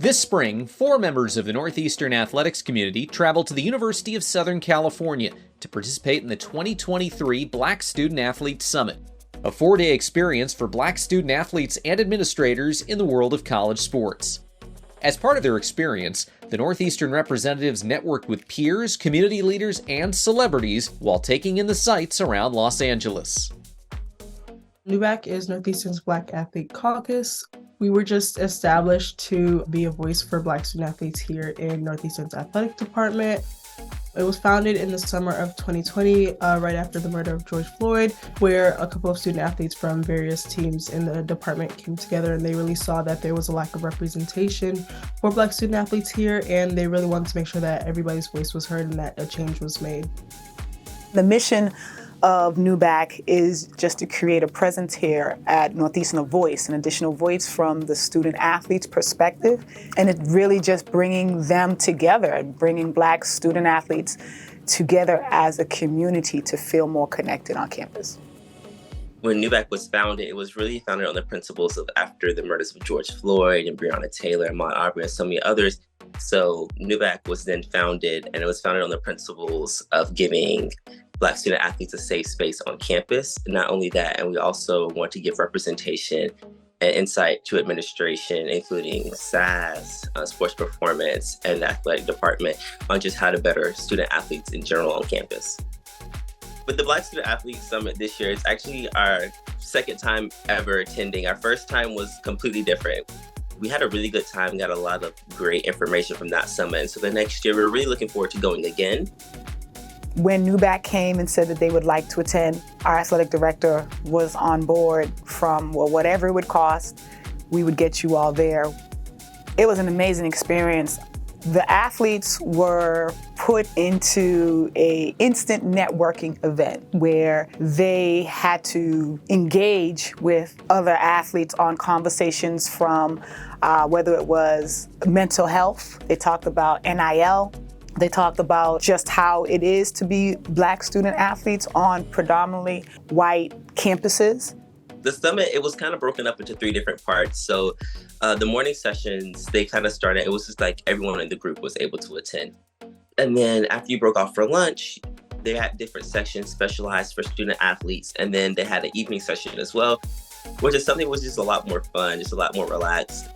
This spring, 4 members of the Northeastern athletics community traveled to the University of Southern California to participate in the 2023 Black Student Athletes Summit, a 4-day experience for Black student athletes and administrators in the world of college sports. As part of their experience, the Northeastern representatives networked with peers, community leaders, and celebrities while taking in the sights around Los Angeles. NUBAC is Northeastern's Black Athlete Caucus. We were just established to be a voice for Black student athletes here in Northeastern's athletic department. It was founded in the summer of 2020, right after the murder of George Floyd, where a couple of student athletes from various teams in the department came together, and they really saw that there was a lack of representation for Black student athletes here, and they really wanted to make sure that everybody's voice was heard and that a change was made. The mission of NUBAC is just to create a presence here at Northeastern, a voice, an additional voice from the student athlete's perspective, and it really just bringing them together, bringing Black student athletes together as a community to feel more connected on campus. When NUBAC was founded, it was really founded on the principles of after the murders of George Floyd and Breonna Taylor and Ahmaud Arbery and so many others. So NUBAC was then founded, and it was founded on the principles of giving Black student athletes a safe space on campus. Not only that, and we also want to give representation and insight to administration, including SAS, sports performance, and the athletic department on just how to better student athletes in general on campus. With the Black Student Athlete Summit this year, it's actually our second time ever attending. Our first time was completely different. We had a really good time, got a lot of great information from that summit. And so the next year, we're really looking forward to going again. When NUBAC came and said that they would like to attend, our athletic director was on board from, well, whatever it would cost, we would get you all there. It was an amazing experience. The athletes were put into an instant networking event where they had to engage with other athletes on conversations from whether it was mental health. They talked about NIL. They talked about just how it is to be Black student athletes on predominantly white campuses. The summit, it was kind of broken up into 3 different parts. So the morning sessions, they kind of started, it was just like everyone in the group was able to attend. And then after you broke off for lunch, they had different sections specialized for student athletes. And then they had an evening session as well, which is something that was just a lot more fun, just a lot more relaxed.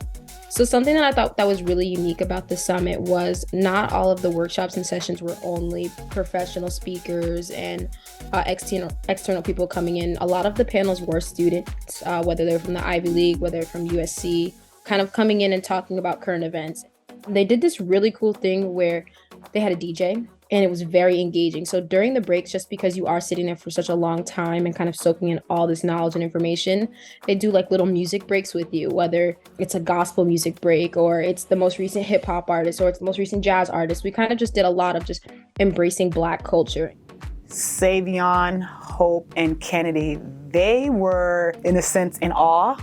So something that I thought that was really unique about the summit was not all of the workshops and sessions were only professional speakers and external people coming in. A lot of the panels were students, whether they're from the Ivy League, whether they're from USC, kind of coming in and talking about current events. They did this really cool thing where they had a DJ, and it was very engaging. So during the breaks, just because you are sitting there for such a long time and kind of soaking in all this knowledge and information, they do like little music breaks with you, whether it's a gospel music break or it's the most recent hip hop artist or it's the most recent jazz artist. We kind of just did a lot of just embracing Black culture. Savion, Hope, and Kennedy, they were in a sense in awe.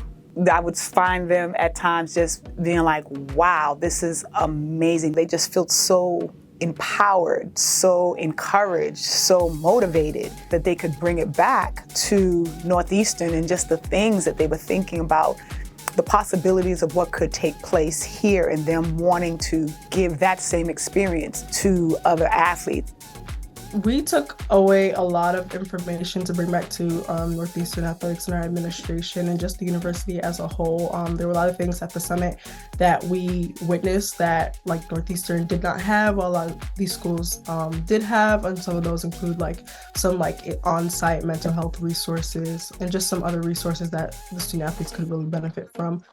I would find them at times just being like, wow, this is amazing. They just felt so empowered, so encouraged, so motivated that they could bring it back to Northeastern and just the things that they were thinking about, the possibilities of what could take place here and them wanting to give that same experience to other athletes. We took away a lot of information to bring back to Northeastern athletics and our administration and just the university as a whole. There were a lot of things at the summit that we witnessed that like Northeastern did not have. A lot of these schools did have, and some of those include like some like on-site mental health resources and just some other resources that the student athletes could really benefit from.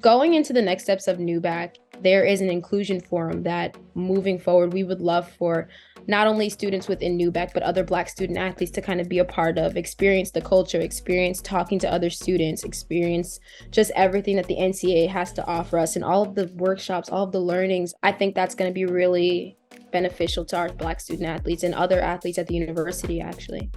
Going into the next steps of NUBAC, there is an inclusion forum that moving forward, we would love for not only students within NUBAC, but other Black student athletes to kind of be a part of, experience the culture, experience talking to other students, experience just everything that the NCAA has to offer us and all of the workshops, all of the learnings. I think that's going to be really beneficial to our Black student athletes and other athletes at the university, actually.